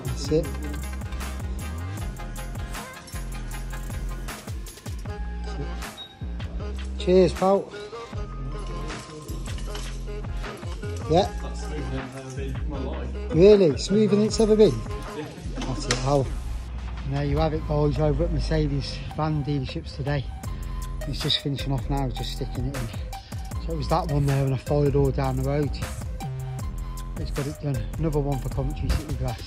That's it. Cheers, pal. Yeah. Really? Smoother than it's ever been? That's it, pal. And there you have it, boys, over at Mercedes van dealerships today. It's just finishing off now, just sticking it in. So it was that one there, and I followed all down the road. It's got it done. Another one for Coventry City Glass.